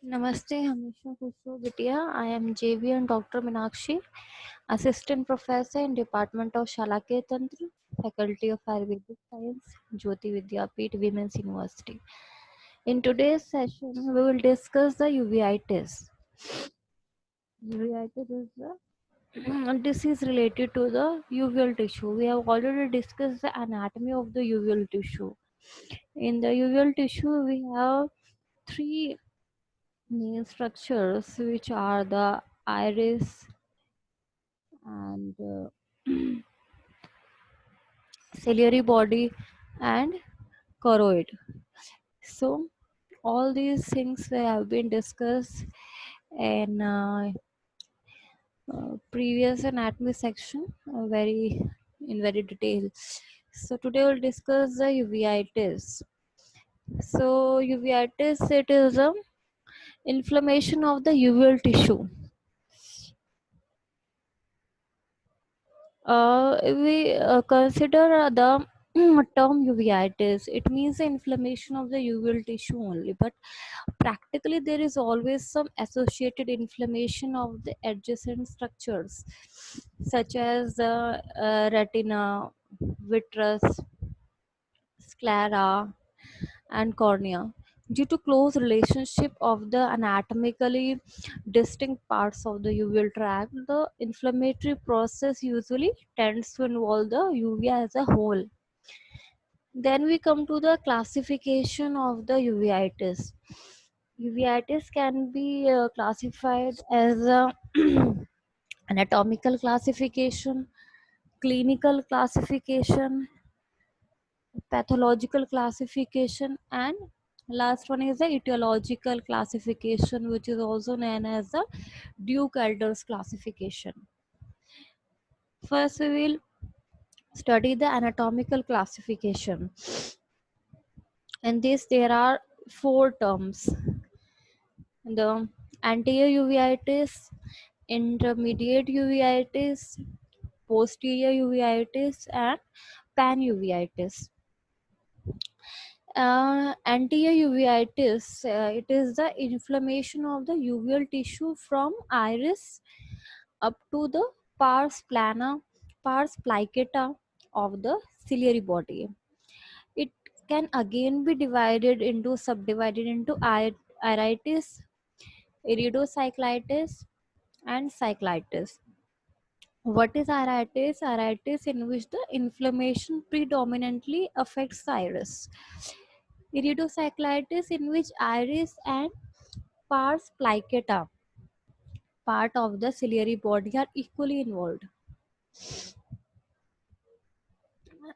Namaste, Hamisha Khusro Bitiya. I am JVN Dr. Minakshi, Assistant Professor in Department of Shalakya Tantra, Faculty of Ayurvedic Science, Jyoti Vidyapeeth Women's University. In today's session, we will discuss the uveitis. Uveitis is the disease related to the uveal tissue. We have already discussed the anatomy of the uveal tissue. In the uveal tissue, we have three main structures, which are the iris and ciliary body and choroid. So all these things have been discussed in previous anatomy section, very in very detail. So today we'll discuss the uveitis. So uveitis, it is a inflammation of the uveal tissue. We consider the term uveitis. It means the inflammation of the uveal tissue only, but practically there is always some associated inflammation of the adjacent structures, such as the retina, vitreous, sclera, and cornea. Due to close relationship of the anatomically distinct parts of the uveal tract, the inflammatory process usually tends to involve the uvea as a whole. Then we come to the classification of the uveitis. Uveitis can be classified as a anatomical classification, clinical classification, pathological classification, and last one is the etiological classification, which is also known as the Duke-Elders classification. First we will study the anatomical classification. In this there are four terms: the anterior uveitis, intermediate uveitis, posterior uveitis, and panuveitis. Anterior uveitis, it is the inflammation of the uveal tissue from iris up to the pars plana, pars pliccata of the ciliary body. It can again be subdivided into iritis, iridocyclitis, and cyclitis. What is iritis? Iritis in which the inflammation predominantly affects the iris. Iridocyclitis in which iris and pars pliccata, part of the ciliary body, are equally involved.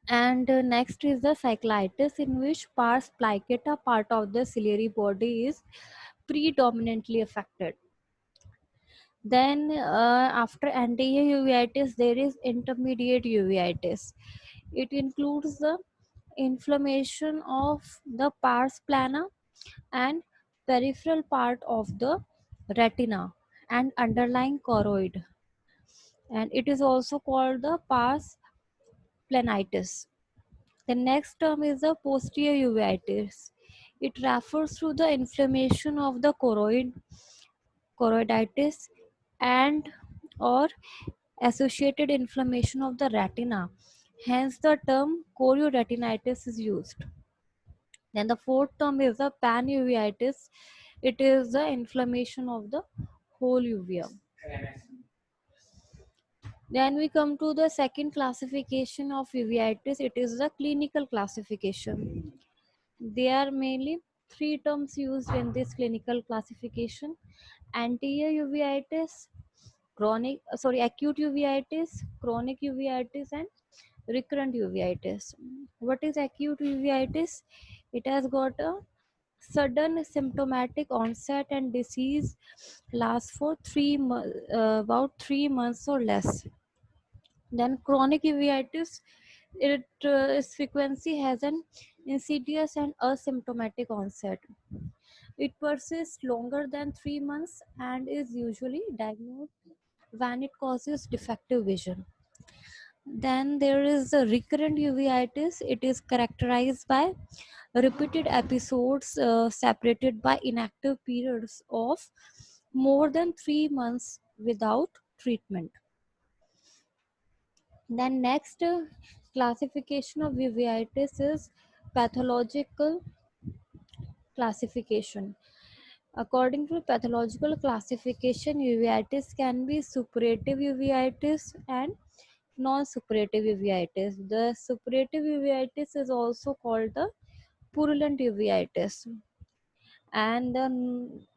And next is the cyclitis in which pars pliccata, part of the ciliary body, is predominantly affected. Then after anterior uveitis, there is intermediate uveitis. It includes the inflammation of the pars plana and peripheral part of the retina and underlying choroid, and it is also called the pars planitis. The next term is the posterior uveitis. It refers to the inflammation of the choroiditis, and or associated inflammation of the retina. Hence the term chorioretinitis is used. Then the fourth term is the panuveitis. It is the inflammation of the whole uvea. Then we come to the second classification of uveitis. It is the clinical classification. There are mainly three terms used in this clinical classification: anterior uveitis, acute uveitis, chronic uveitis, and recurrent uveitis. What is acute uveitis? It has got a sudden symptomatic onset and disease lasts for about 3 months or less. Then chronic uveitis, its frequency has an insidious and asymptomatic onset. It persists longer than 3 months and is usually diagnosed when it causes defective vision. Then there is the recurrent uveitis. It is characterized by repeated episodes separated by inactive periods of more than 3 months without treatment. Then next classification of uveitis is pathological classification. According to pathological classification, uveitis can be suppurative uveitis and non-suppurative uveitis. The suppurative uveitis is also called the purulent uveitis, and the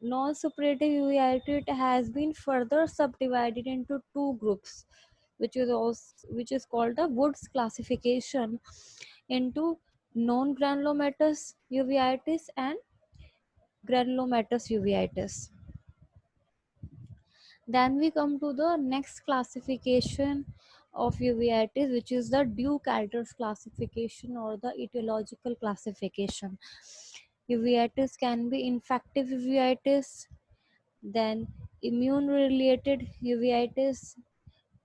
non-suppurative uveitis has been further subdivided into two groups, which is called the Woods classification into non-granulomatous uveitis and granulomatous uveitis. Then we come to the next classification of uveitis, which is the Duke-Aldrich classification or the etiological classification. Uveitis can be infective uveitis, then immune-related uveitis,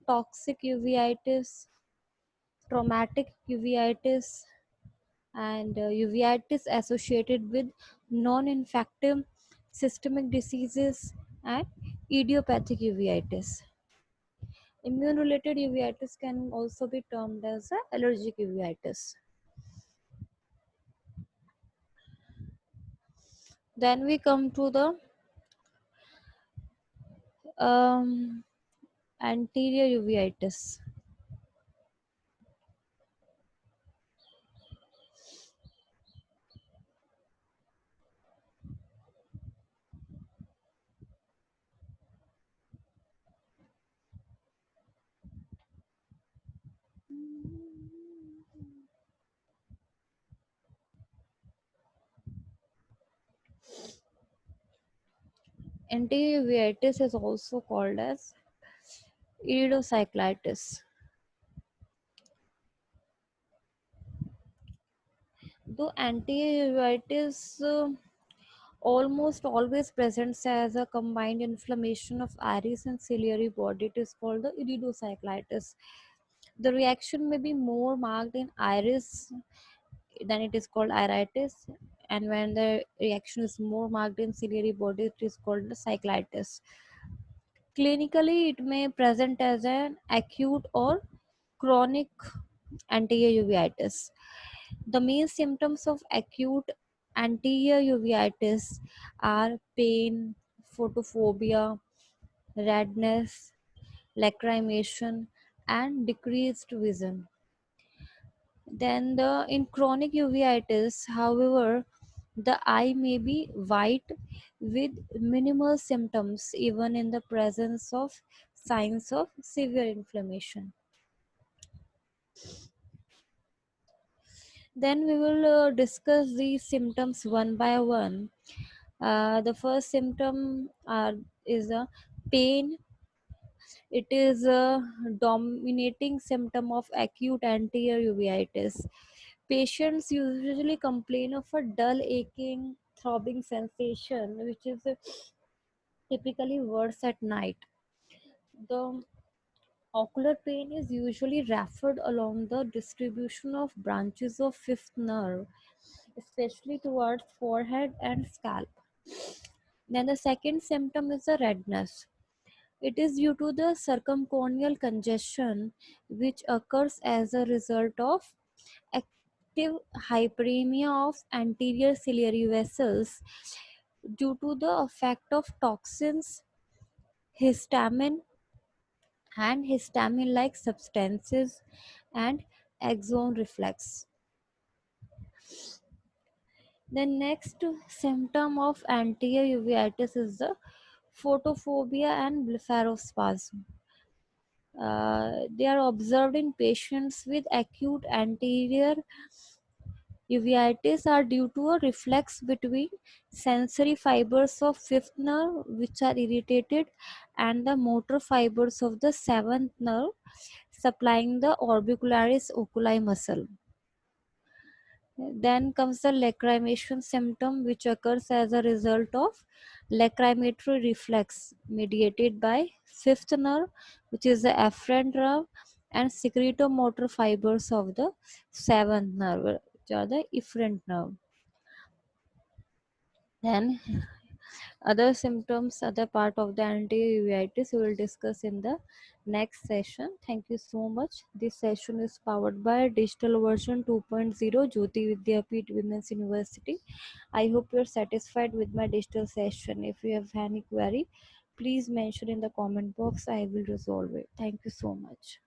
toxic uveitis, traumatic uveitis, and uveitis associated with non-infective systemic diseases and idiopathic uveitis. Immune-related uveitis can also be termed as allergic uveitis. Then we come to the um, anterior uveitis. Anterior uveitis is also called as iridocyclitis. Though anterior uveitis almost always presents as a combined inflammation of iris and ciliary body, it is called the iridocyclitis. The reaction may be more marked in iris, then it is called iritis, and when the reaction is more marked in ciliary body, it is called the cyclitis. Clinically, it may present as an acute or chronic anterior uveitis. The main symptoms of acute anterior uveitis are pain, photophobia, redness, lacrimation, and decreased vision. Then the in chronic uveitis, however, the eye may be white with minimal symptoms even in the presence of signs of severe inflammation. Then we will discuss these symptoms one by one. The first symptom is a pain. It is a dominating symptom of acute anterior uveitis. Patients usually complain of a dull, aching, throbbing sensation, which is typically worse at night. The ocular pain is usually referred along the distribution of branches of fifth nerve, especially towards forehead and scalp. Then the second symptom is the redness. It is due to the circumcorneal congestion which occurs as a result of active hyperemia of anterior ciliary vessels due to the effect of toxins, histamine and histamine like substances, and axon reflex. The next symptom of anterior uveitis is the photophobia and blepharospasm. They are observed in patients with acute anterior uveitis are due to a reflex between sensory fibers of fifth nerve which are irritated and the motor fibers of the seventh nerve supplying the orbicularis oculi muscle. Then comes the lacrimation symptom, which occurs as a result of lacrimatory reflex mediated by fifth nerve, which is the afferent nerve, and secretomotor fibers of the seventh nerve, which are the efferent nerve. Then other symptoms, other part of the anti-uveitis we will discuss in the next session. Thank you so much. This session is powered by digital version 2.0 Jyoti Vidyapeeth Women's University. I hope you're satisfied with my digital session. If you have any query, please mention in the comment box. I will resolve it. Thank you so much.